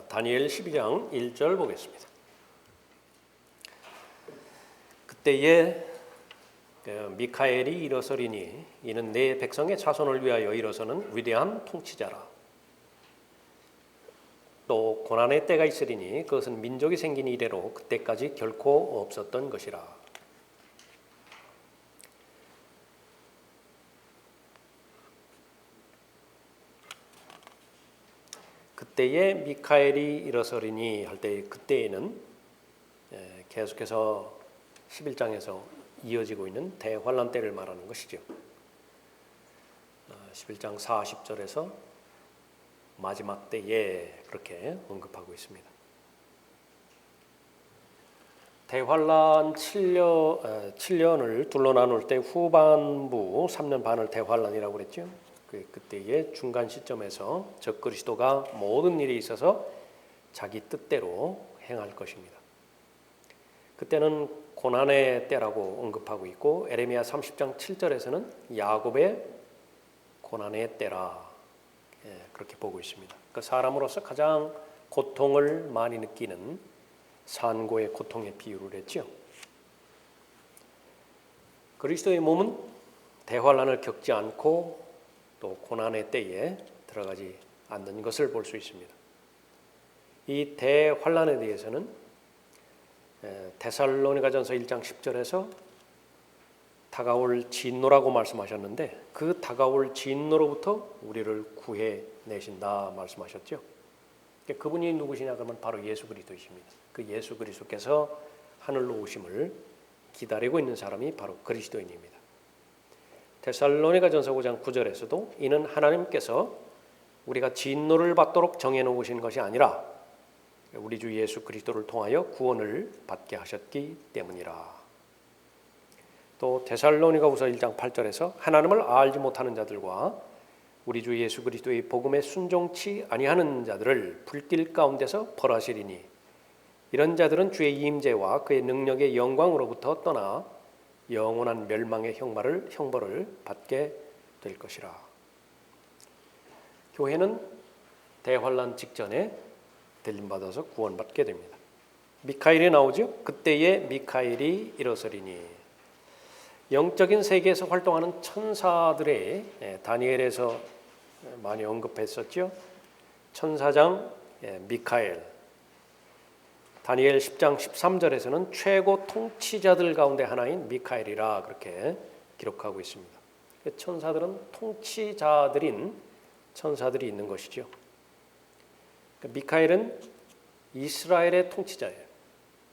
다니엘 12장 1절 보겠습니다. 그때에 미카엘이 일어서리니 이는 내 백성의 자손을 위하여 일어서는 위대한 통치자라. 또 고난의 때가 있으리니 그것은 민족이 생긴 이래로 그때까지 결코 없었던 것이라. 그때에 미카엘이 일어서리니 할 때 그때에는 계속해서 11장에서 이어지고 있는 대환란 때를 말하는 것이죠. 11장 40절에서 마지막 때에 그렇게 언급하고 있습니다. 대환란 7년을 둘로 나눌 때 후반부 3년 반을 대환란이라고 그랬죠. 그때의 중간 시점에서 적그리스도가 모든 일에 있어서 자기 뜻대로 행할 것입니다. 그때는 고난의 때라고 언급하고 있고 에레미야 30장 7절에서는 야곱의 고난의 때라 그렇게 보고 있습니다. 그 사람으로서 가장 고통을 많이 느끼는 산고의 고통에 비유를 했죠. 그리스도의 몸은 대환란을 겪지 않고 또 고난의 때에 들어가지 않는 것을 볼 수 있습니다. 이 대환란에 대해서는 데살로니가전서 1장 10절에서 다가올 진노라고 말씀하셨는데 그 다가올 진노로부터 우리를 구해내신다 말씀하셨죠. 그분이 누구시냐 그러면 바로 예수 그리스도이십니다. 그 예수 그리스도께서 하늘로 오심을 기다리고 있는 사람이 바로 그리스도인입니다. 데살로니가전서 5장 9절에서도 이는 하나님께서 우리가 진노를 받도록 정해놓으신 것이 아니라 우리 주 예수 그리스도를 통하여 구원을 받게 하셨기 때문이라. 또 데살로니가후서 1장 8절에서 하나님을 알지 못하는 자들과 우리 주 예수 그리스도의 복음에 순종치 아니하는 자들을 불길 가운데서 벌하시리니 이런 자들은 주의 임재와 그의 능력의 영광으로부터 떠나 영원한 멸망의 형벌을 받게 될 것이라. 교회는 대환란 직전에 들림받아서 구원받게 됩니다. 미카엘이 나오죠. 그때에 미카엘이 일어서리니 영적인 세계에서 활동하는 천사들의 다니엘에서 많이 언급했었죠. 천사장 미카엘, 다니엘 10장 13절에서는 최고 통치자들 가운데 하나인 미카엘이라 그렇게 기록하고 있습니다. 천사들은 통치자들인 천사들이 있는 것이죠. 미카엘은 이스라엘의 통치자예요.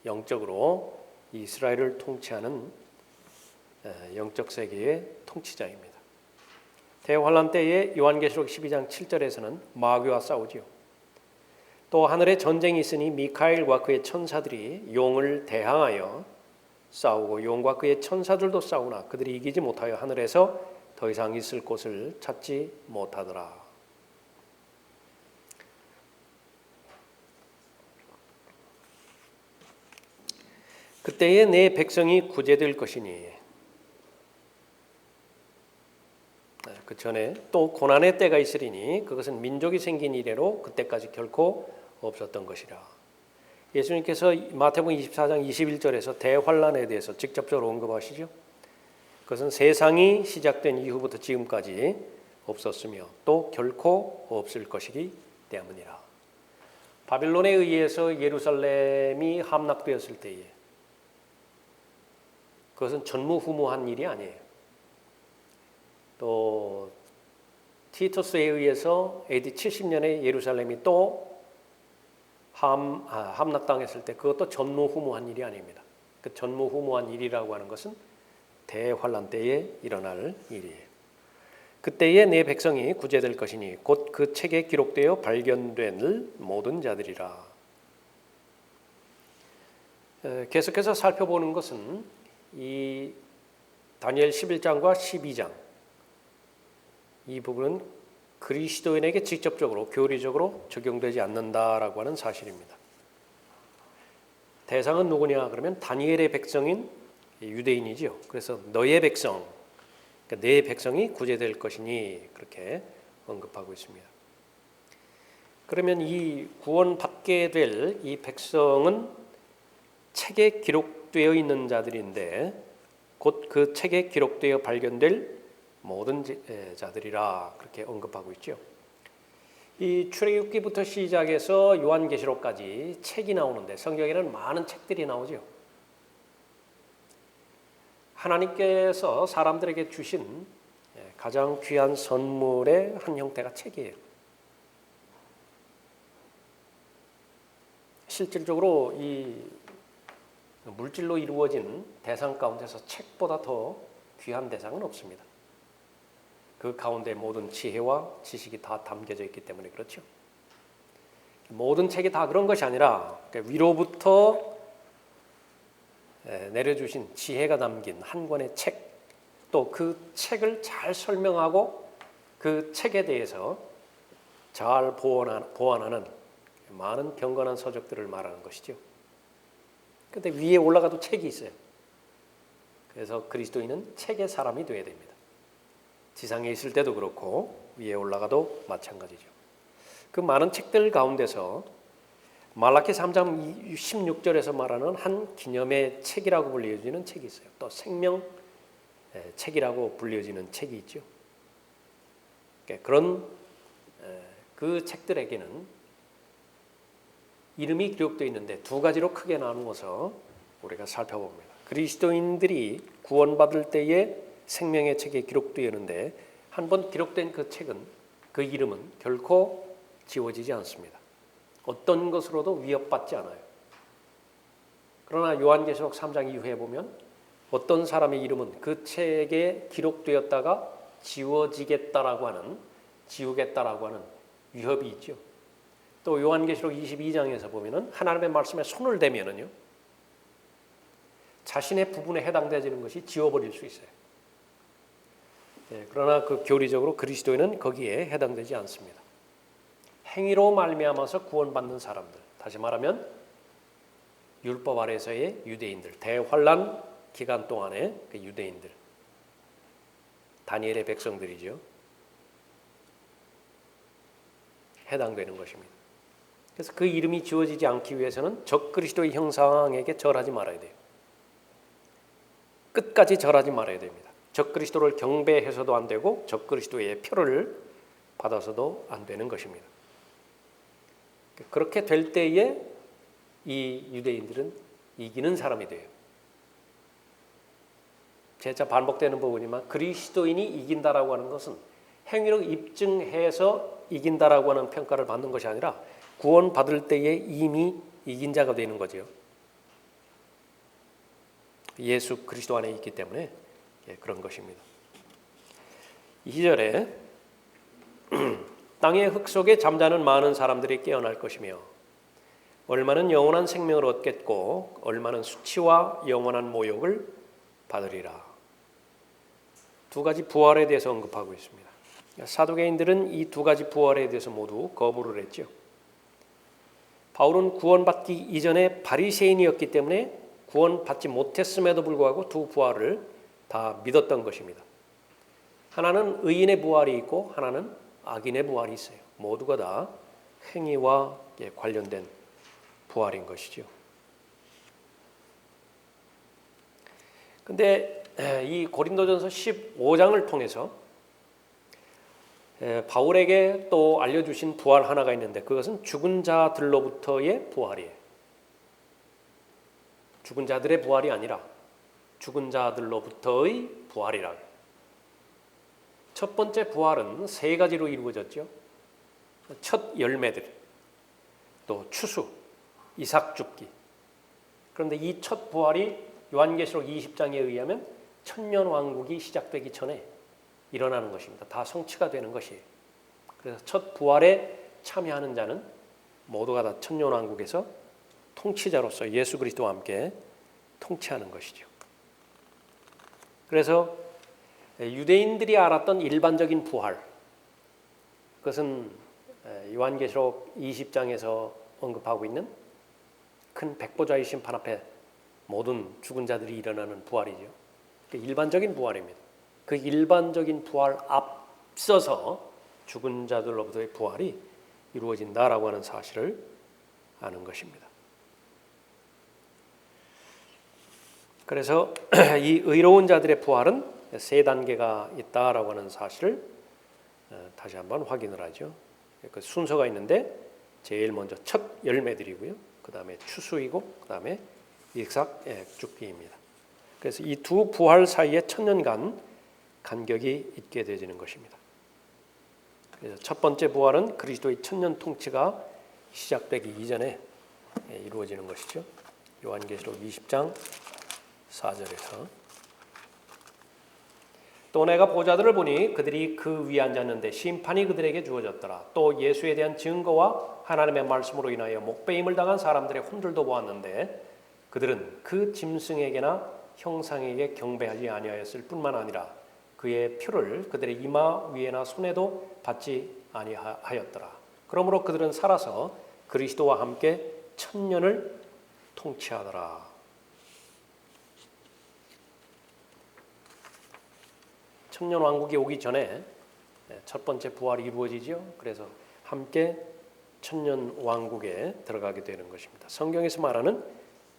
영적으로 이스라엘을 통치하는 영적 세계의 통치자입니다. 대환란 때에 요한계시록 12장 7절에서는 마귀와 싸우지요. 또 하늘에 전쟁이 있으니 미카엘과 그의 천사들이 용을 대항하여 싸우고 용과 그의 천사들도 싸우나 그들이 이기지 못하여 하늘에서 더 이상 있을 곳을 찾지 못하더라. 그때에 내 백성이 구제될 것이니 그 전에 또 고난의 때가 있으리니 그것은 민족이 생긴 이래로 그때까지 결코 없었던 것이라. 예수님께서 마태복음 24장 21절에서 대환란에 대해서 직접적으로 언급하시죠. 그것은 세상이 시작된 이후부터 지금까지 없었으며 또 결코 없을 것이기 때문이라. 바빌론에 의해서 예루살렘이 함락되었을 때에 그것은 전무후무한 일이 아니에요. 또 티투스에 의해서 AD 70년에 예루살렘이 또 함락당했을 때 그것도 전무후무한 일이 아닙니다. 그 전무후무한 일이라고 하는 것은 대환란 때에 일어날 일이에요. 그때에 내 백성이 구제될 것이니 곧 그 책에 기록되어 발견될 모든 자들이라. 계속해서 살펴보는 것은 이 다니엘 11장과 12장 이 부분은 그리스도인에게 직접적으로 교리적으로 적용되지 않는다라고 하는 사실입니다. 대상은 누구냐 그러면 다니엘의 백성인 유대인이죠. 그래서 너의 백성, 그러니까 내 백성이 구제될 것이니 그렇게 언급하고 있습니다. 그러면 이 구원받게 될 이 백성은 책에 기록되어 있는 자들인데 곧 그 책에 기록되어 발견될 모든 자들이라 그렇게 언급하고 있죠. 이 출애굽기부터 시작해서 요한계시록까지 책이 나오는데 성경에는 많은 책들이 나오죠. 하나님께서 사람들에게 주신 가장 귀한 선물의 한 형태가 책이에요. 실질적으로 이 물질로 이루어진 대상 가운데서 책보다 더 귀한 대상은 없습니다. 그 가운데 모든 지혜와 지식이 다 담겨져 있기 때문에 그렇죠. 모든 책이 다 그런 것이 아니라 위로부터 내려주신 지혜가 담긴 한 권의 책, 또 그 책을 잘 설명하고 그 책에 대해서 잘 보완하는 많은 경건한 서적들을 말하는 것이죠. 그런데 위에 올라가도 책이 있어요. 그래서 그리스도인은 책의 사람이 되어야 됩니다. 지상에 있을 때도 그렇고 위에 올라가도 마찬가지죠. 그 많은 책들 가운데서 말라키 3장 16절에서 말하는 한 기념의 책이라고 불려지는 책이 있어요. 또 생명 책이라고 불려지는 책이 있죠. 그런 그 책들에게는 이름이 기록되어 있는데 두 가지로 크게 나누어서 우리가 살펴봅니다. 그리스도인들이 구원받을 때에 생명의 책에 기록되어 있는데 한번 기록된 그 책은 그 이름은 결코 지워지지 않습니다. 어떤 것으로도 위협받지 않아요. 그러나 요한계시록 3장 이후에 보면 어떤 사람의 이름은 그 책에 기록되었다가 지우겠다라고 하는 위협이 있죠. 또 요한계시록 22장에서 보면은 하나님의 말씀에 손을 대면은요 자신의 부분에 해당되는 것이 지워버릴 수 있어요. 그러나 그 교리적으로 그리스도인은 거기에 해당되지 않습니다. 행위로 말미암아서 구원받는 사람들, 다시 말하면 율법 아래서의 유대인들, 대환란 기간 동안의 그 유대인들, 다니엘의 백성들이죠. 해당되는 것입니다. 그래서 그 이름이 지워지지 않기 위해서는 적그리스도의 형상에게 절하지 말아야 돼요. 끝까지 절하지 말아야 됩니다. 적그리스도를 경배해서도 안 되고 적그리스도의 표를 받아서도 안 되는 것입니다. 그렇게 될 때에 이 유대인들은 이기는 사람이 돼요. 재차 반복되는 부분이지만 그리스도인이 이긴다라고 하는 것은 행위로 입증해서 이긴다라고 하는 평가를 받는 것이 아니라 구원받을 때에 이미 이긴 자가 되는 거죠. 예수 그리스도 안에 있기 때문에 그런 것입니다. 2절에 땅의 흙 속에 잠자는 많은 사람들이 깨어날 것이며 얼마는 영원한 생명을 얻겠고 얼마는 수치와 영원한 모욕을 받으리라. 두 가지 부활에 대해서 언급하고 있습니다. 사두개인들은 이 두 가지 부활에 대해서 모두 거부를 했죠. 바울은 구원받기 이전에 바리새인이었기 때문에 구원받지 못했음에도 불구하고 두 부활을 다 믿었던 것입니다. 하나는 의인의 부활이 있고 하나는 악인의 부활이 있어요. 모두가 다 행위와 관련된 부활인 것이죠. 근데 이 고린도전서 15장을 통해서 바울에게 또 알려주신 부활 하나가 있는데 그것은 죽은 자들로부터의 부활이에요. 죽은 자들의 부활이 아니라 죽은 자들로부터의 부활이라고. 첫 번째 부활은 세 가지로 이루어졌죠. 첫 열매들, 또 추수, 이삭 죽기. 그런데 이 첫 부활이 요한계시록 20장에 의하면 천년왕국이 시작되기 전에 일어나는 것입니다. 다 성취가 되는 것이에요. 그래서 첫 부활에 참여하는 자는 모두가 다 천년왕국에서 통치자로서 예수 그리스도와 함께 통치하는 것이죠. 그래서 유대인들이 알았던 일반적인 부활, 그것은 요한계시록 20장에서 언급하고 있는 큰 백보자의 심판 앞에 모든 죽은 자들이 일어나는 부활이죠. 그 일반적인 부활입니다. 그 일반적인 부활 앞서서 죽은 자들로부터의 부활이 이루어진다라고 하는 사실을 아는 것입니다. 그래서 이 의로운 자들의 부활은 세 단계가 있다라고 하는 사실을 다시 한번 확인을 하죠. 그 순서가 있는데 제일 먼저 첫 열매들이고요. 그 다음에 추수이고 그 다음에 익삭죽기입니다. 그래서 이 두 부활 사이에 천년간 간격이 있게 되어지는 것입니다. 그래서 첫 번째 부활은 그리스도의 천년 통치가 시작되기 이전에 이루어지는 것이죠. 요한계시록 20장 4절에서 또 내가 보좌들을 보니 그들이 그 위에 앉았는데 심판이 그들에게 주어졌더라. 또 예수에 대한 증거와 하나님의 말씀으로 인하여 목배임을 당한 사람들의 혼들도 보았는데 그들은 그 짐승에게나 형상에게 경배하지 아니하였을 뿐만 아니라 그의 표를 그들의 이마 위에나 손에도 받지 아니하였더라. 그러므로 그들은 살아서 그리스도와 함께 천년을 통치하더라. 천년 왕국이 오기 전에 첫 번째 부활이 이루어지죠. 그래서 함께 천년 왕국에 들어가게 되는 것입니다. 성경에서 말하는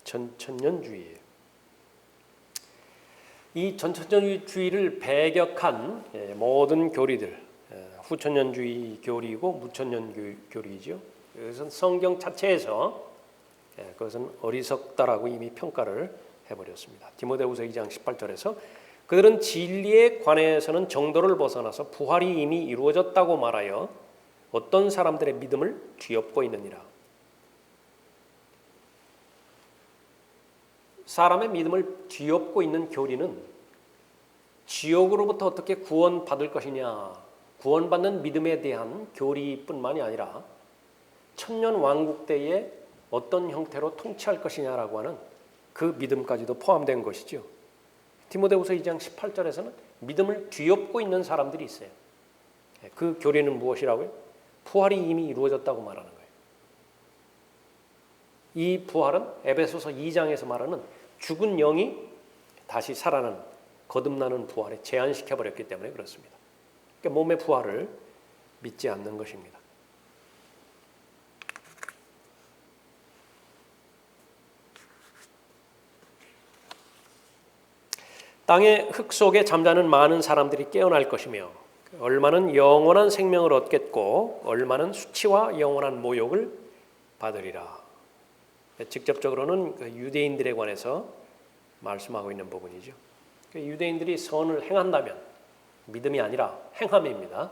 전천년주의예요. 이 전천년주의를 배격한 모든 교리들, 후천년주의 교리이고 무천년 교리이죠. 이것은 성경 자체에서 그것은 어리석다라고 이미 평가를 해버렸습니다. 디모데후서 2장 18절에서 그들은 진리에 관해서는 정도를 벗어나서 부활이 이미 이루어졌다고 말하여 어떤 사람들의 믿음을 뒤엎고 있느니라. 사람의 믿음을 뒤엎고 있는 교리는 지옥으로부터 어떻게 구원받을 것이냐, 구원받는 믿음에 대한 교리뿐만이 아니라 천년 왕국 때에 어떤 형태로 통치할 것이냐라고 하는 그 믿음까지도 포함된 것이죠. 디모데후서 2장 18절에서는 믿음을 뒤엎고 있는 사람들이 있어요. 그 교리는 무엇이라고요? 부활이 이미 이루어졌다고 말하는 거예요. 이 부활은 에베소서 2장에서 말하는 죽은 영이 다시 살아나는 거듭나는 부활에 제한시켜버렸기 때문에 그렇습니다. 그러니까 몸의 부활을 믿지 않는 것입니다. 땅의 흙 속에 잠자는 많은 사람들이 깨어날 것이며 얼마는 영원한 생명을 얻겠고 얼마는 수치와 영원한 모욕을 받으리라. 직접적으로는 유대인들에 관해서 말씀하고 있는 부분이죠. 유대인들이 선을 행한다면 믿음이 아니라 행함입니다.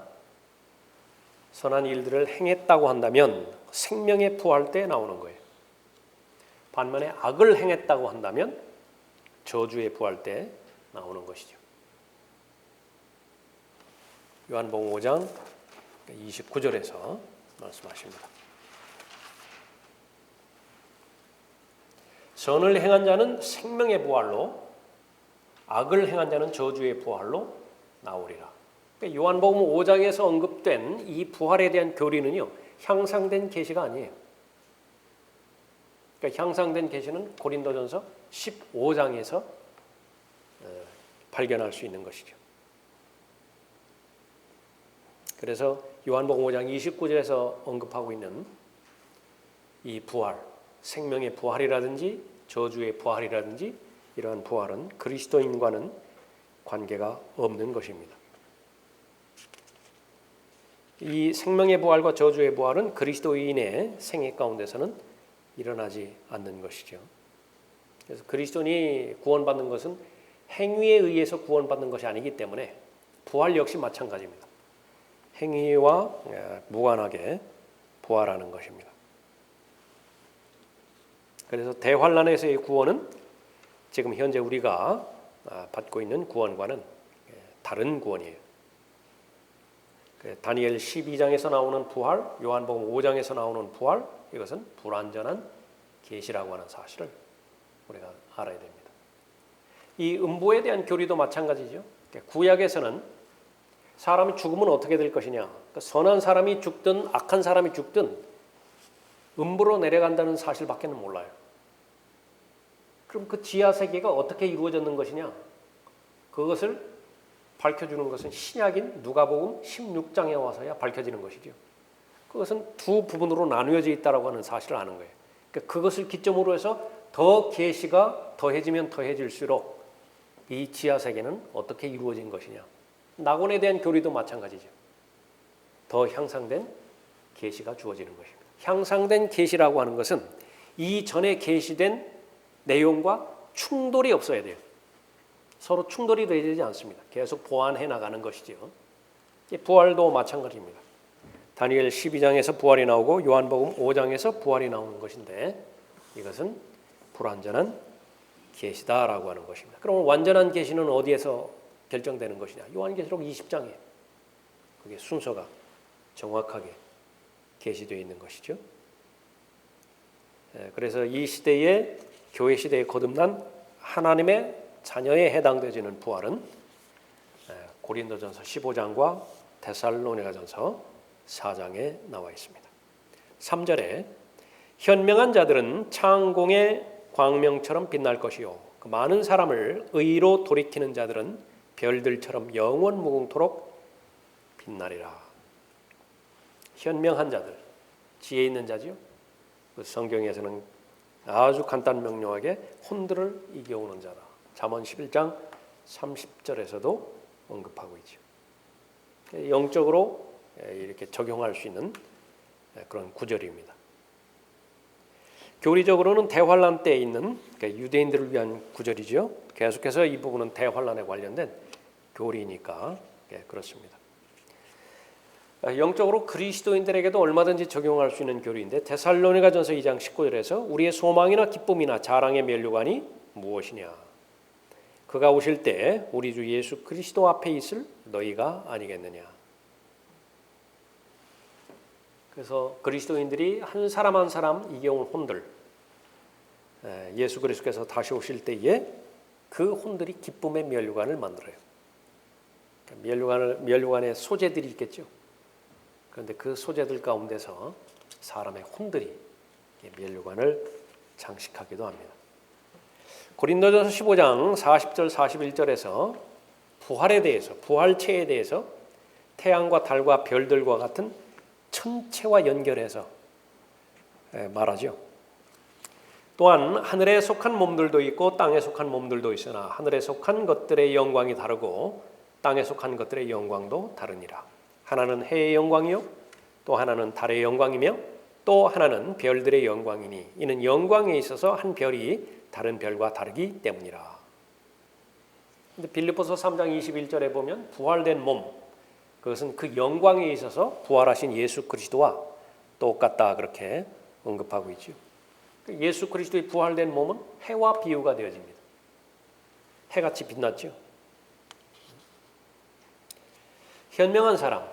선한 일들을 행했다고 한다면 생명의 부활 때 나오는 거예요. 반면에 악을 행했다고 한다면 저주의 부활 때 나오는 것이죠. 요한복음 5장 29절에서 말씀하십니다. 선을 행한 자는 생명의 부활로, 악을 행한 자는 저주의 부활로 나오리라. 그러니까 요한복음 5장에서 언급된 이 부활에 대한 교리는요, 향상된 계시가 아니에요. 그러니까 향상된 계시는 고린도전서 15장에서 발견할 수 있는 것이죠. 그래서 요한복음 5장 29절에서 언급하고 있는 이 부활, 생명의 부활이라든지 저주의 부활이라든지 이러한 부활은 그리스도인과는 관계가 없는 것입니다. 이 생명의 부활과 저주의 부활은 그리스도인의 생애 가운데서는 일어나지 않는 것이죠. 그래서 그리스도인이 구원받는 것은 행위에 의해서 구원받는 것이 아니기 때문에 부활 역시 마찬가지입니다. 행위와 무관하게 부활하는 것입니다. 그래서 대환란에서의 구원은 지금 현재 우리가 받고 있는 구원과는 다른 구원이에요. 다니엘 12장에서 나오는 부활, 요한복음 5장에서 나오는 부활, 이것은 불완전한 계시라고 하는 사실을 우리가 알아야 됩니다. 이 음보에 대한 교리도 마찬가지죠. 구약에서는 사람이 죽으면 어떻게 될 것이냐, 그러니까 선한 사람이 죽든 악한 사람이 죽든 음부로 내려간다는 사실밖에는 몰라요. 그럼 그 지하 세계가 어떻게 이루어졌는 것이냐, 그것을 밝혀주는 것은 신약인 누가복음 16장에 와서야 밝혀지는 것이죠. 그것은 두 부분으로 나누어져 있다라고 하는 사실을 아는 거예요. 그러니까 그것을 기점으로 해서 더 계시가 더해지면 더해질수록 이 지하 세계는 어떻게 이루어진 것이냐. 낙원에 대한 교리도 마찬가지죠. 더 향상된 계시가 주어지는 것입니다. 향상된 계시라고 하는 것은 이전에 계시된 내용과 충돌이 없어야 돼요. 서로 충돌이 되지 않습니다. 계속 보완해 나가는 것이죠. 부활도 마찬가지입니다. 다니엘 12장에서 부활이 나오고 요한복음 5장에서 부활이 나오는 것인데 이것은 불완전한 계시다라고 하는 것입니다. 그럼 완전한 계시는 어디에서 결정되는 것이냐? 요한계시록 20장에 그게 순서가 정확하게 계시되어 있는 것이죠. 그래서 이 시대의 교회 시대에 거듭난 하나님의 자녀에 해당되지는 부활은 고린도전서 15장과 데살로니가전서 4장에 나와 있습니다. 3절에 현명한 자들은 창공의 광명처럼 빛날 것이요 그 많은 사람을 의로 돌이키는 자들은 별들처럼 영원 무궁토록 빛나리라. 현명한 자들, 지혜 있는 자지요. 그 성경에서는 아주 간단 명료하게 혼들을 이겨오는 자다. 잠언 11장 30절에서도 언급하고 있죠. 영적으로 이렇게 적용할 수 있는 그런 구절입니다. 교리적으로는 대환란 때에 있는 유대인들을 위한 구절이죠. 계속해서 이 부분은 대환란에 관련된 교리니까 그렇습니다. 영적으로 그리스도인들에게도 얼마든지 적용할 수 있는 교리인데 데살로니가전서 2장 19절에서 우리의 소망이나 기쁨이나 자랑의 면류관이 무엇이냐? 그가 오실 때 우리 주 예수 그리스도 앞에 있을 너희가 아니겠느냐? 그래서 그리스도인들이 한 사람 한 사람 이겨온 혼들, 예수 그리스도께서 다시 오실 때에 그 혼들이 기쁨의 면류관을 만들어요. 면류관의 소재들이 있겠죠. 그런데 그 소재들 가운데서 사람의 혼들이 면류관을 장식하기도 합니다. 고린도전서 15장 40절 41절에서 부활에 대해서, 부활체에 대해서 태양과 달과 별들과 같은 천체와 연결해서 말하죠. 또한 하늘에 속한 몸들도 있고 땅에 속한 몸들도 있으나 하늘에 속한 것들의 영광이 다르고 땅에 속한 것들의 영광도 다르니라. 하나는 해의 영광이요 또 하나는 달의 영광이며 또 하나는 별들의 영광이니 이는 영광에 있어서 한 별이 다른 별과 다르기 때문이라. 근데 빌립보서 3장 21절에 보면 부활된 몸, 그것은 그 영광에 있어서 부활하신 예수 그리스도와 똑같다 그렇게 언급하고 있죠. 예수 그리스도의 부활된 몸은 해와 비유가 되어집니다. 해같이 빛났죠. 현명한 사람,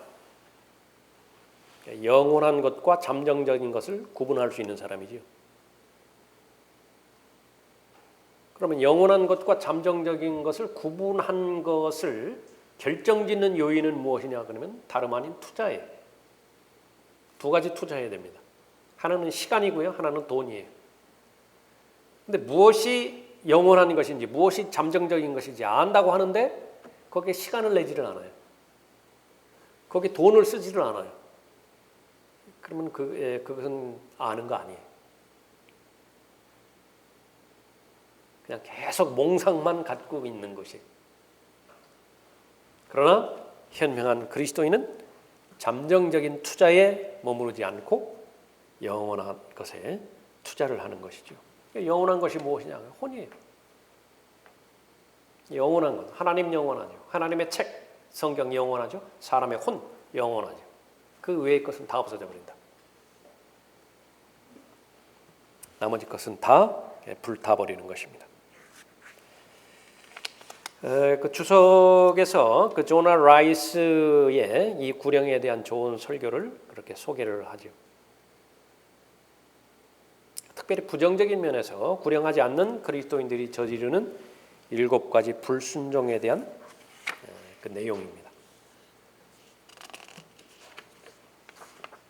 영원한 것과 잠정적인 것을 구분할 수 있는 사람이지요. 그러면 영원한 것과 잠정적인 것을 구분한 것을 결정짓는 요인은 무엇이냐 그러면 다름 아닌 투자예요. 두 가지 투자해야 됩니다. 하나는 시간이고요, 하나는 돈이에요. 근데 무엇이 영원한 것인지 무엇이 잠정적인 것인지 안다고 하는데 거기에 시간을 내지를 않아요. 거기에 돈을 쓰지를 않아요. 그러면 그것은 아는 거 아니에요. 그냥 계속 몽상만 갖고 있는 것이. 그러나 현명한 그리스도인은 잠정적인 투자에 머무르지 않고 영원한 것에 투자를 하는 것이죠. 영원한 것이 무엇이냐? 혼이에요. 영원한 것. 하나님 영원하죠. 하나님의 책, 성경 영원하죠. 사람의 혼 영원하죠. 그 외의 것은 다 없어져 버린다. 나머지 것은 다 불타버리는 것입니다. 그 주석에서 그 조나 라이스의 이 구령에 대한 좋은 설교를 그렇게 소개를 하죠. 특별히 부정적인 면에서 구령하지 않는 그리스도인들이 저지르는 7가지 불순종에 대한 그 내용입니다.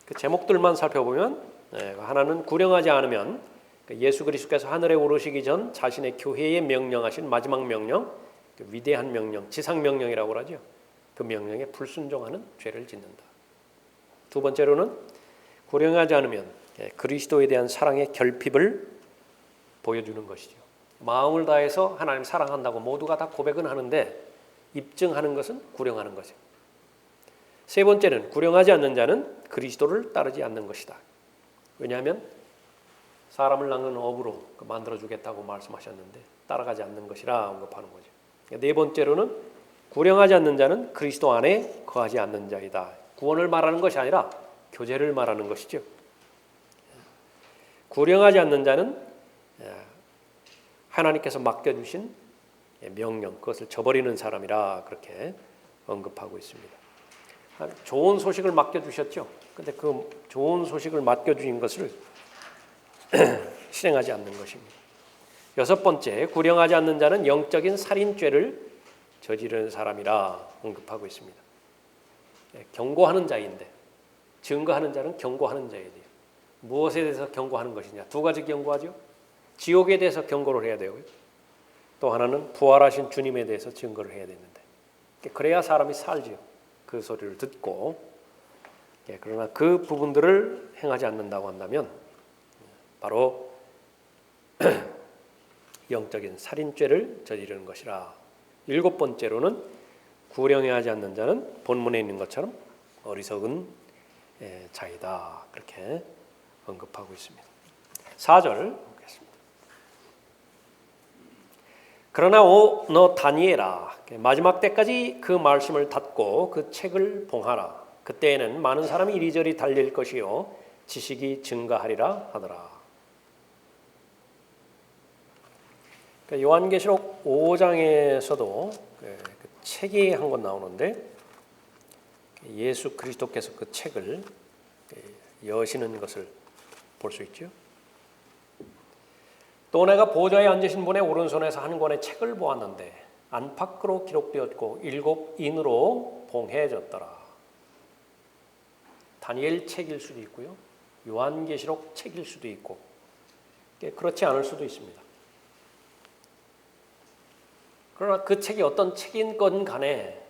그 제목들만 살펴보면 하나는 구령하지 않으면 예수 그리스도께서 하늘에 오르시기 전 자신의 교회에 명령하신 마지막 명령, 그 위대한 명령, 지상 명령이라고 하죠. 그 명령에 불순종하는 죄를 짓는다. 두 번째로는 불행하지 않으면 그리스도에 대한 사랑의 결핍을 보여주는 것이죠. 마음을 다해서 하나님 사랑한다고 모두가 다 고백은 하는데 입증하는 것은 불행하는 것이죠. 세 번째는 불행하지 않는 자는 그리스도를 따르지 않는 것이다. 왜냐하면 사람을 낳는 업으로 만들어주겠다고 말씀하셨는데 따라가지 않는 것이라 언급하는 거죠. 네 번째로는 불행하지 않는 자는 그리스도 안에 거하지 않는 자이다. 구원을 말하는 것이 아니라 교제를 말하는 것이죠. 불행하지 않는 자는 하나님께서 맡겨주신 명령, 그것을 저버리는 사람이라 그렇게 언급하고 있습니다. 좋은 소식을 맡겨주셨죠. 근데 그 좋은 소식을 맡겨주신 것을 실행하지 않는 것입니다. 여섯 번째, 불행하지 않는 자는 영적인 살인죄를 저지르는 사람이라 언급하고 있습니다. 경고하는 자인데 증거하는 자는 경고하는 자여야 돼요. 무엇에 대해서 경고하는 것이냐? 두 가지 경고하죠. 지옥에 대해서 경고를 해야 되고요. 또 하나는 부활하신 주님에 대해서 증거를 해야 되는데 그래야 사람이 살죠. 그 소리를 듣고. 그러나 그 부분들을 행하지 않는다고 한다면 바로 영적인 살인죄를 저지르는 것이라. 일곱 번째로는 구령해하지 않는 자는 본문에 있는 것처럼 어리석은 자이다. 그렇게 언급하고 있습니다. 4절 보겠습니다. 그러나 너 다니엘아, 마지막 때까지 그 말씀을 닫고 그 책을 봉하라. 그때에는 많은 사람이 이리저리 달릴 것이요 지식이 증가하리라 하더라. 요한계시록 5장에서도 그 책이 한 권 나오는데 예수 그리스도께서 그 책을 여시는 것을 볼 수 있죠. 또 내가 보좌에 앉으신 분의 오른손에서 한 권의 책을 보았는데 안팎으로 기록되었고 7인으로 봉해졌더라. 다니엘 책일 수도 있고요. 요한계시록 책일 수도 있고 그렇지 않을 수도 있습니다. 그러나 그 책이 어떤 책인 건 간에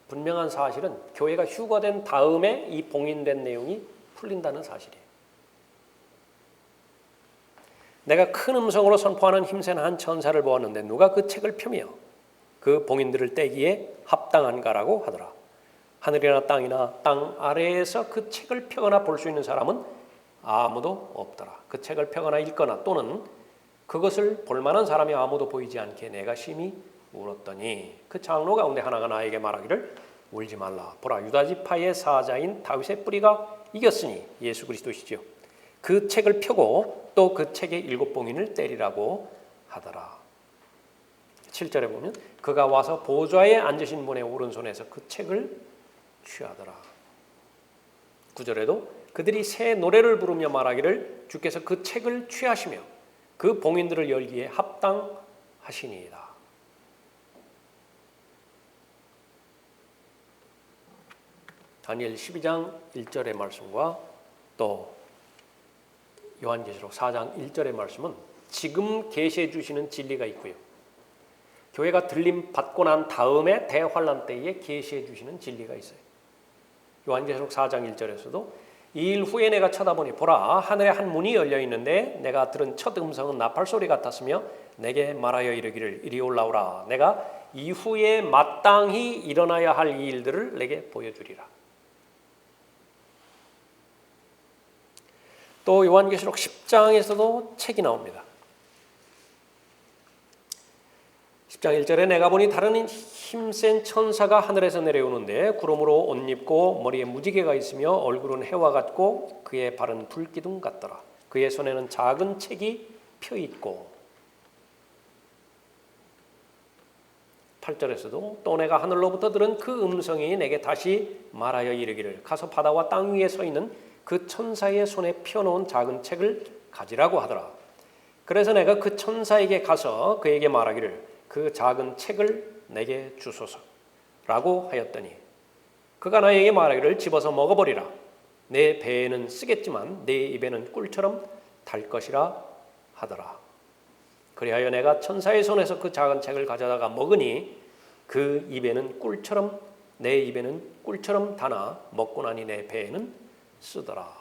분명한 사실은 교회가 휴거된 다음에 이 봉인된 내용이 풀린다는 사실이에요. 내가 큰 음성으로 선포하는 힘센 한 천사를 보았는데 누가 그 책을 펴며 그 봉인들을 떼기에 합당한가라고 하더라. 하늘이나 땅이나 땅 아래에서 그 책을 펴거나 볼 수 있는 사람은 아무도 없더라. 그 책을 펴거나 읽거나 또는 그것을 볼 만한 사람이 아무도 보이지 않게 내가 심히 울었더니 그 장로 가운데 하나가 나에게 말하기를 울지 말라. 보라, 유다 지파의 사자인 다윗의 뿌리가 이겼으니 예수 그리스도시죠. 그 책을 펴고 또 그 책의 7봉인을 때리라고 하더라. 7절에 보면 그가 와서 보좌에 앉으신 분의 오른손에서 그 책을 취하더라. 9절에도 그들이 새 노래를 부르며 말하기를 주께서 그 책을 취하시며 그 봉인들을 열기에 합당하시니이다. 다니엘 12장 1절의 말씀과 또 요한계시록 4장 1절의 말씀은 지금 계시해 주시는 진리가 있고요. 교회가 들림 받고 난 다음에 대환란 때에 계시해 주시는 진리가 있어요. 요한계시록 4장 1절에서도 이 일 후에 내가 쳐다보니 보라 하늘에 한 문이 열려 있는데 내가 들은 첫 음성은 나팔 소리 같았으며 내게 말하여 이르기를 이리 올라오라. 내가 이후에 마땅히 일어나야 할 이 일들을 내게 보여주리라. 또 요한계시록 10장에서도 책이 나옵니다. 10장 1절에 내가 보니 다른 힘센 천사가 하늘에서 내려오는데 구름으로 옷 입고 머리에 무지개가 있으며 얼굴은 해와 같고 그의 발은 불기둥 같더라. 그의 손에는 작은 책이 펴 있고 8절에서도 또 내가 하늘로부터 들은 그 음성이 내게 다시 말하여 이르기를 가서 바다와 땅 위에 서 있는 그 천사의 손에 펴놓은 작은 책을 가지라고 하더라. 그래서 내가 그 천사에게 가서 그에게 말하기를 그 작은 책을 내게 주소서라고 하였더니 그가 나에게 말하기를 집어서 먹어버리라. 내 배에는 쓰겠지만 내 입에는 꿀처럼 달 것이라 하더라. 그리하여 내가 천사의 손에서 그 작은 책을 가져다가 먹으니 그 입에는 꿀처럼 내 입에는 꿀처럼 다나 먹고 나니 내 배에는 쓰더라.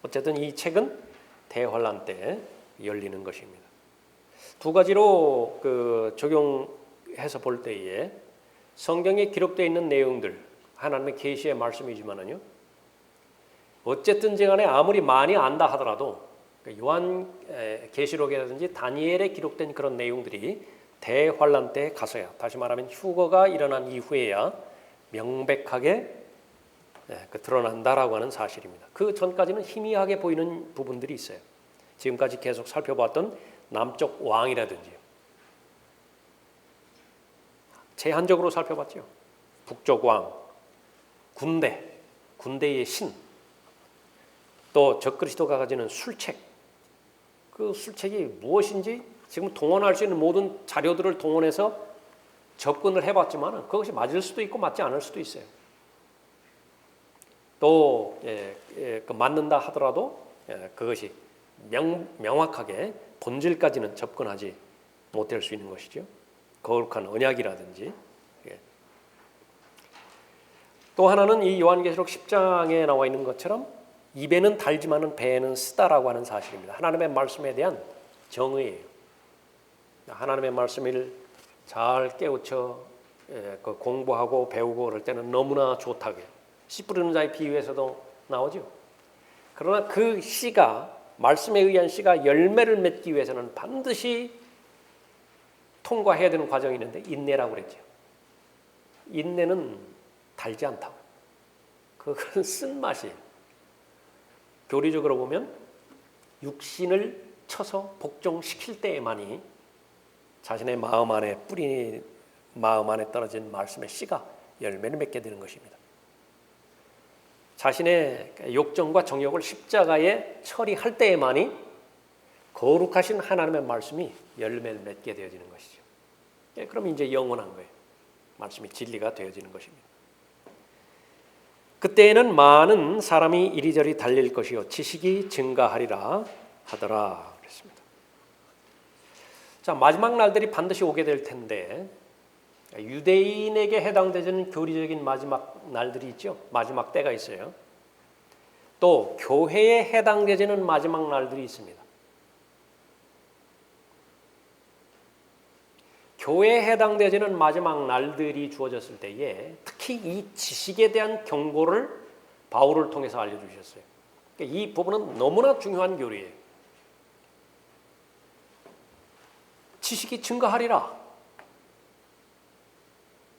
어쨌든 이 책은 대환란 때 열리는 것입니다. 두 가지로 적용해서 볼 때에 성경에 기록되어 있는 내용들, 하나님의 계시의 말씀이지만은요, 어쨌든지 간에 아무리 많이 안다 하더라도 요한 계시록이라든지 다니엘에 기록된 그런 내용들이 대환란 때 가서야, 다시 말하면 휴거가 일어난 이후에야 명백하게 드러난다라고 하는 사실입니다. 그 전까지는 희미하게 보이는 부분들이 있어요. 지금까지 계속 살펴봤던 남쪽 왕이라든지 제한적으로 살펴봤죠. 북쪽 왕, 군대의 신, 또 적그리스도가 가지는 술책, 그 술책이 무엇인지 지금 동원할 수 있는 모든 자료들을 동원해서 접근을 해봤지만 그것이 맞을 수도 있고 맞지 않을 수도 있어요. 또 맞는다 하더라도 그것이 명확하게 본질까지는 접근하지 못할 수 있는 것이죠. 거룩한 언약이라든지. 또 하나는 이 요한계시록 10장에 나와 있는 것처럼 입에는 달지만은 배에는 쓰다라고 하는 사실입니다. 하나님의 말씀에 대한 정의예요. 하나님의 말씀을 잘 깨우쳐 공부하고 배우고 그럴 때는 너무나 좋다고요. 씨 뿌리는 자의 비유에서도 나오죠. 그러나 그 씨가, 말씀에 의한 씨가 열매를 맺기 위해서는 반드시 통과해야 되는 과정이 있는데 인내라고 그랬죠. 인내는 달지 않다고. 그건 쓴맛이에요. 교리적으로 보면 육신을 쳐서 복종시킬 때에만이 자신의 마음 안에 떨어진 말씀의 씨가 열매를 맺게 되는 것입니다. 자신의 욕정과 정욕을 십자가에 처리할 때에만이 거룩하신 하나님의 말씀이 열매를 맺게 되어지는 것이죠. 그럼 이제 영원한 거예요. 말씀이 진리가 되어지는 것입니다. 그때에는 많은 사람이 이리저리 달릴 것이요 지식이 증가하리라 하더라 그랬습니다. 자, 마지막 날들이 반드시 오게 될 텐데 유대인에게 해당되는 교리적인 마지막 날들이 있죠. 마지막 때가 있어요. 또 교회에 해당되는 마지막 날들이 있습니다. 교회에 해당되는 마지막 날들이 주어졌을 때에 특히 이 지식에 대한 경고를 바울을 통해서 알려주셨어요. 이 부분은 너무나 중요한 교리예요. 지식이 증가하리라.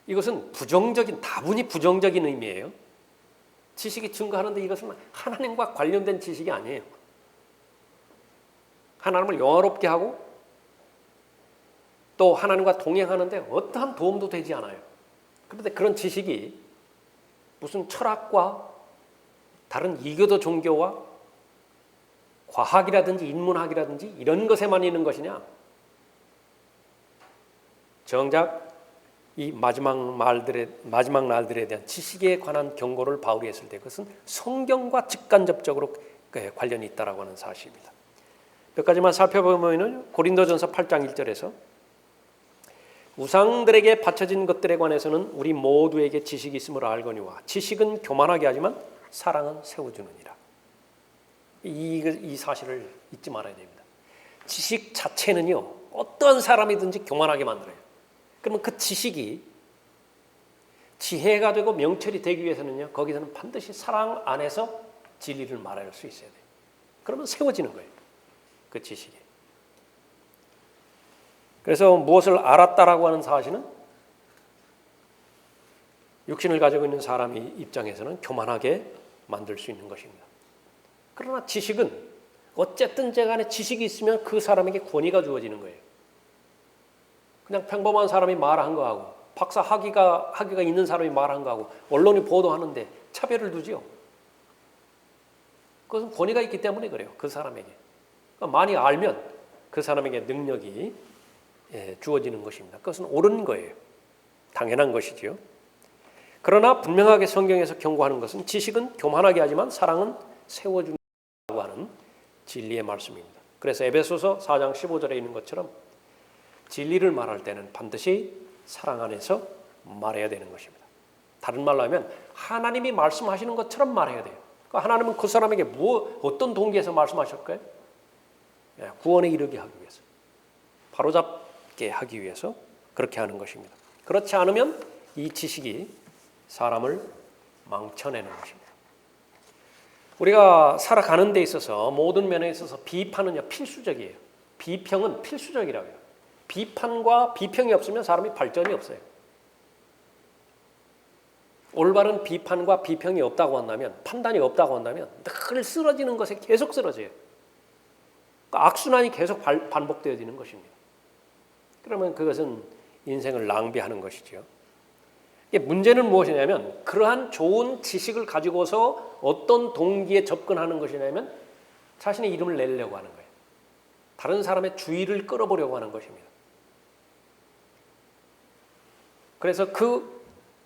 이것은 다분히 부정적인 의미예요. 지식이 증가하는데 이것은 하나님과 관련된 지식이 아니에요. 하나님을 영화롭게 하고 또 하나님과 동행하는데 어떠한 도움도 되지 않아요. 그런데 그런 지식이 무슨 철학과 다른 이교도 종교와 과학이라든지 인문학이라든지 이런 것에만 있는 것이냐? 정작 이 마지막 날들에 대한 지식에 관한 경고를 바울이 했을 때 그것은 성경과 직간접적으로 관련이 있다라고 하는 사실입니다. 몇 가지만 살펴보면 고린도전서 8장 1절에서 우상들에게 바쳐진 것들에 관해서는 우리 모두에게 지식이 있음을 알거니와 지식은 교만하게 하지만 사랑은 세워주느니라. 이 사실을 잊지 말아야 됩니다. 지식 자체는요 어떤 사람이든지 교만하게 만들어요. 그러면 그 지식이 지혜가 되고 명철이 되기 위해서는요 거기서는 반드시 사랑 안에서 진리를 말할 수 있어야 돼요. 그러면 세워지는 거예요. 그 지식이. 그래서 무엇을 알았다라고 하는 사실은 육신을 가지고 있는 사람의 입장에서는 교만하게 만들 수 있는 것입니다. 그러나 지식은 어쨌든 간에 지식이 있으면 그 사람에게 권위가 주어지는 거예요. 그냥 평범한 사람이 말한 거하고 박사 학위가 있는 사람이 말한 거하고 언론이 보도하는데 차별을 두지요. 그것은 권위가 있기 때문에 그래요. 그 사람에게. 그러니까 많이 알면 그 사람에게 능력이 주어지는 것입니다. 그것은 옳은 거예요. 당연한 것이지요. 그러나 분명하게 성경에서 경고하는 것은 지식은 교만하게 하지만 사랑은 세워준다고 하는 진리의 말씀입니다. 그래서 에베소서 4장 15절에 있는 것처럼 진리를 말할 때는 반드시 사랑 안에서 말해야 되는 것입니다. 다른 말로 하면 하나님이 말씀하시는 것처럼 말해야 돼요. 하나님은 그 사람에게 어떤 동기에서 말씀하셨을까요? 구원에 이르게 하기 위해서, 바로잡게 하기 위해서 그렇게 하는 것입니다. 그렇지 않으면 이 지식이 사람을 망쳐내는 것입니다. 우리가 살아가는 데 있어서 모든 면에 있어서 비판은 필수적이에요. 비평은 필수적이라고요. 비판과 비평이 없으면 사람이 발전이 없어요. 올바른 비판과 비평이 없다고 한다면, 판단이 없다고 한다면 늘 쓰러지는 것에 계속 쓰러져요. 악순환이 계속 반복되어지는 것입니다. 그러면 그것은 인생을 낭비하는 것이죠. 문제는 무엇이냐면 그러한 좋은 지식을 가지고서 어떤 동기에 접근하는 것이냐면 자신의 이름을 내려고 하는 거예요. 다른 사람의 주의를 끌어보려고 하는 것입니다. 그래서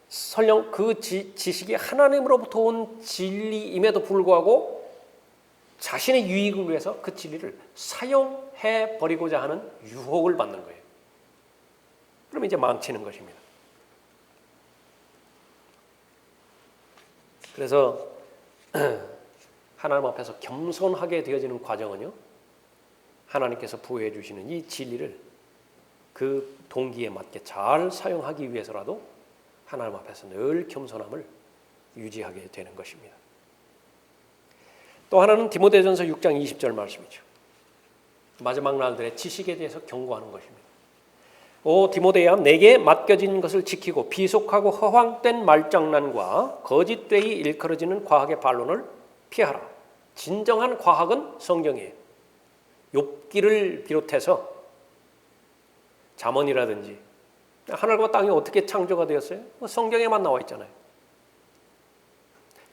설령 그 지식이 하나님으로부터 온 진리임에도 불구하고 자신의 유익을 위해서 그 진리를 사용해 버리고자 하는 유혹을 받는 거예요. 그러면 이제 망치는 것입니다. 그래서 하나님 앞에서 겸손하게 되어지는 과정은요, 하나님께서 부여해 주시는 이 진리를 그 동기에 맞게 잘 사용하기 위해서라도 하나님 앞에서 늘 겸손함을 유지하게 되는 것입니다. 또 하나는 디모데전서 6장 20절 말씀이죠. 마지막 날들의 지식에 대해서 경고하는 것입니다. 오 디모데야, 내게 맡겨진 것을 지키고 비속하고 허황된 말장난과 거짓되이 일컬어지는 과학의 반론을 피하라. 진정한 과학은 성경이에요. 욥기를 비롯해서 잠언이라든지 하늘과 땅이 어떻게 창조가 되었어요? 성경에만 나와 있잖아요.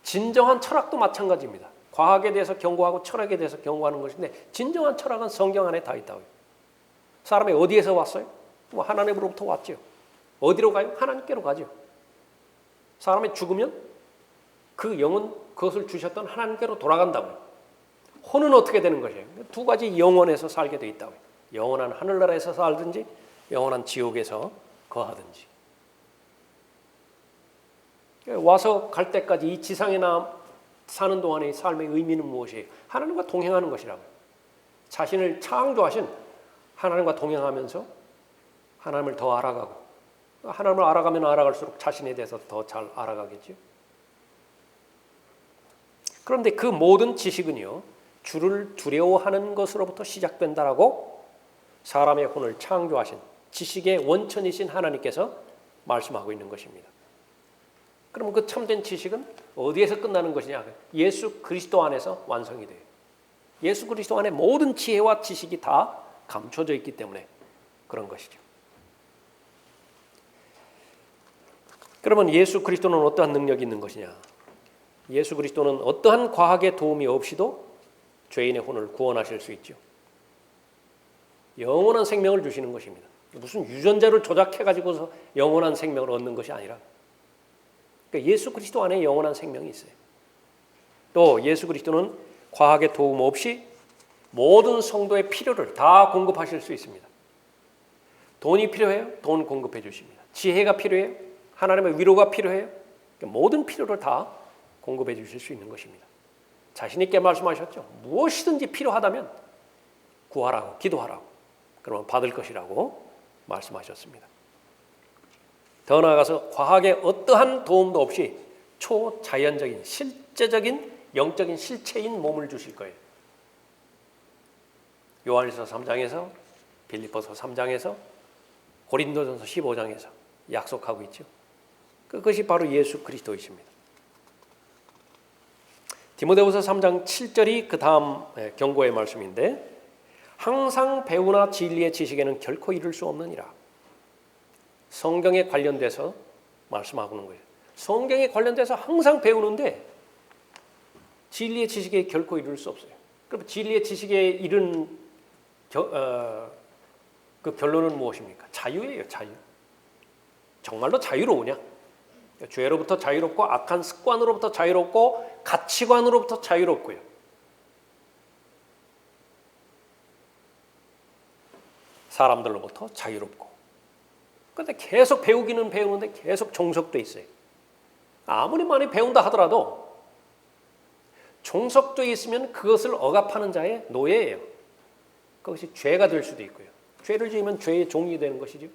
진정한 철학도 마찬가지입니다. 과학에 대해서 경고하고 철학에 대해서 경고하는 것인데 진정한 철학은 성경 안에 다 있다고요. 사람이 어디에서 왔어요? 하나님으로부터 왔죠. 어디로 가요? 하나님께로 가죠. 사람이 죽으면 그 영은 그것을 주셨던 하나님께로 돌아간다고요. 혼은 어떻게 되는 것이에요? 두 가지 영원에서 살게 돼 있다고요. 영원한 하늘나라에서 살든지 영원한 지옥에서 거하든지. 와서 갈 때까지 이 지상에 사는 동안의 삶의 의미는 무엇이에요? 하나님과 동행하는 것이라고요. 자신을 창조하신 하나님과 동행하면서 하나님을 더 알아가고, 하나님을 알아가면 알아갈수록 자신에 대해서 더 잘 알아가겠죠. 그런데 그 모든 지식은요, 주를 두려워하는 것으로부터 시작된다라고 사람의 혼을 창조하신 지식의 원천이신 하나님께서 말씀하고 있는 것입니다. 그럼 그 참된 지식은 어디에서 끝나는 것이냐? 예수 그리스도 안에서 완성이 돼요. 예수 그리스도 안에 모든 지혜와 지식이 다 감춰져 있기 때문에 그런 것이죠. 그러면 예수 그리스도는 어떠한 능력이 있는 것이냐? 예수 그리스도는 어떠한 과학의 도움이 없이도 죄인의 혼을 구원하실 수 있죠. 영원한 생명을 주시는 것입니다. 무슨 유전자를 조작해가지고서 영원한 생명을 얻는 것이 아니라 그러니까 예수 그리스도 안에 영원한 생명이 있어요. 또 예수 그리스도는 과학의 도움 없이 모든 성도의 필요를 다 공급하실 수 있습니다. 돈이 필요해요? 돈 공급해 주십니다. 지혜가 필요해요? 하나님의 위로가 필요해요? 모든 필요를 다 공급해 주실 수 있는 것입니다. 자신 있게 말씀하셨죠. 무엇이든지 필요하다면 구하라고, 기도하라고. 그러면 받을 것이라고 말씀하셨습니다. 더 나아가서 과학의 어떠한 도움도 없이 초자연적인 실제적인 영적인 실체인 몸을 주실 거예요. 요한일서 3장에서 빌립보서 3장에서 고린도전서 15장에서 약속하고 있죠. 그것이 바로 예수 그리스도이십니다. 디모데후서 3장 7절이 그 다음 경고의 말씀인데 항상 배우나 진리의 지식에는 결코 이를 수 없느니라. 성경에 관련돼서 말씀하고는 거예요. 성경에 관련돼서 항상 배우는데 진리의 지식에 결코 이를 수 없어요. 그럼 진리의 지식에 이른 그 결론은 무엇입니까? 자유예요, 자유. 정말로 자유로우냐? 죄로부터 자유롭고 악한 습관으로부터 자유롭고 가치관으로부터 자유롭고요. 사람들로부터 자유롭고. 그런데 계속 배우기는 배우는데 계속 종속돼 있어요. 아무리 많이 배운다 하더라도 종속되어 있으면 그것을 억압하는 자의 노예예요. 그것이 죄가 될 수도 있고요. 죄를 지으면 죄의 종이 되는 것이죠.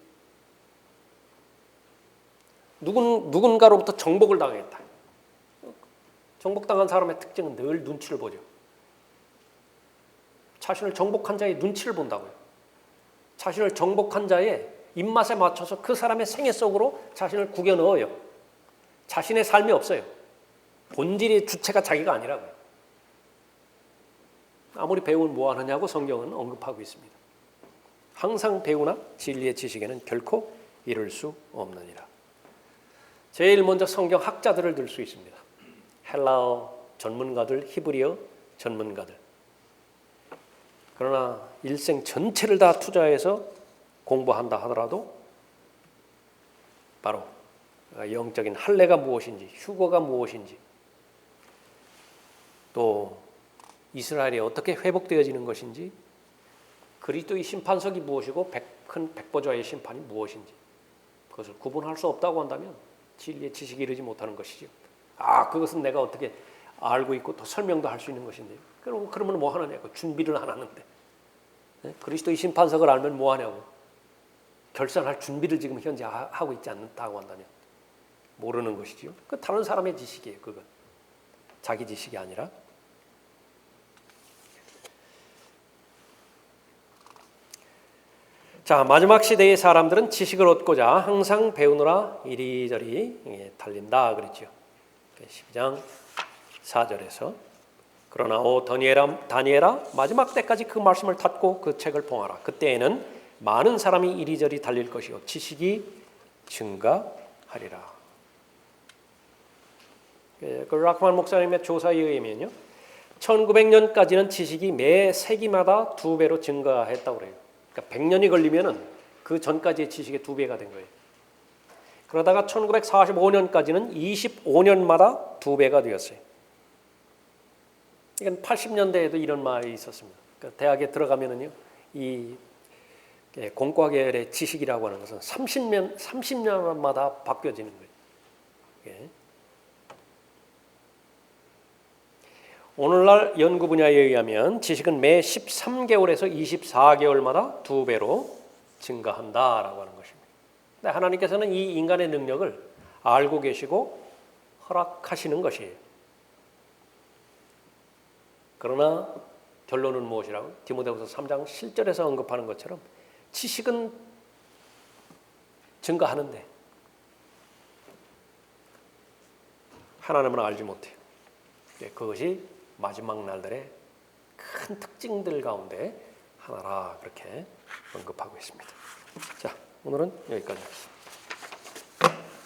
누군가로부터 정복을 당했다. 정복당한 사람의 특징은 늘 눈치를 보죠. 자신을 정복한 자의 눈치를 본다고요. 자신을 정복한 자의 입맛에 맞춰서 그 사람의 생애 속으로 자신을 구겨 넣어요. 자신의 삶이 없어요. 본질의 주체가 자기가 아니라고요. 아무리 배우면 뭐하느냐고 성경은 언급하고 있습니다. 항상 배우나 진리의 지식에는 결코 이를 수 없느니라. 제일 먼저 성경 학자들을 들 수 있습니다. 헬라어 전문가들, 히브리어 전문가들. 그러나 일생 전체를 다 투자해서 공부한다 하더라도 바로 영적인 할례가 무엇인지, 휴거가 무엇인지, 또 이스라엘이 어떻게 회복되어지는 것인지, 그리스도의 심판석이 무엇이고 큰 백보좌의 심판이 무엇인지 그것을 구분할 수 없다고 한다면 진리의 지식이 이르지 못하는 것이죠. 그것은 내가 어떻게 알고 있고 또 설명도 할 수 있는 것인데 그러면 뭐 하느냐고. 준비를 안 하는데. 그리스도의 심판석을 알면 뭐 하냐고. 결산할 준비를 지금 현재 하고 있지 않다고 한다면 모르는 것이지요. 그 다른 사람의 지식이에요. 그건 자기 지식이 아니라. 자, 마지막 시대의 사람들은 지식을 얻고자 항상 배우느라 이리저리 달린다 그랬죠. 12장 4절에서 그러나 다니엘아 마지막 때까지 그 말씀을 닫고 그 책을 봉하라. 그때에는 많은 사람이 이리저리 달릴 것이요 지식이 증가하리라. 그 락만 목사님의 조사에 의하면요, 1900년까지는 지식이 매 세기마다 2배로 증가했다고 그래요. 그러니까 100년이 걸리면은 그 전까지의 지식의 2배가 된 거예요. 그러다가 1945년까지는 25년마다 2배가 되었어요. 이건 80년대에도 이런 말이 있었습니다. 그러니까 대학에 들어가면은요, 이 공과계열의 지식이라고 하는 것은 30년마다 바뀌어지는 거예요. 예. 오늘날 연구 분야에 의하면 지식은 매 13개월에서 24개월마다 2배로 증가한다라고 하는 것입니다. 근데 하나님께서는 이 인간의 능력을 알고 계시고 허락하시는 것이에요. 그러나 결론은 무엇이라고? 디모데후서 3장 7절에서 언급하는 것처럼 지식은 증가하는데 하나님은 알지 못해요. 그것이 마지막 날들의 큰 특징들 가운데 하나라 그렇게 언급하고 있습니다. 자, 오늘은 여기까지 하겠습니다.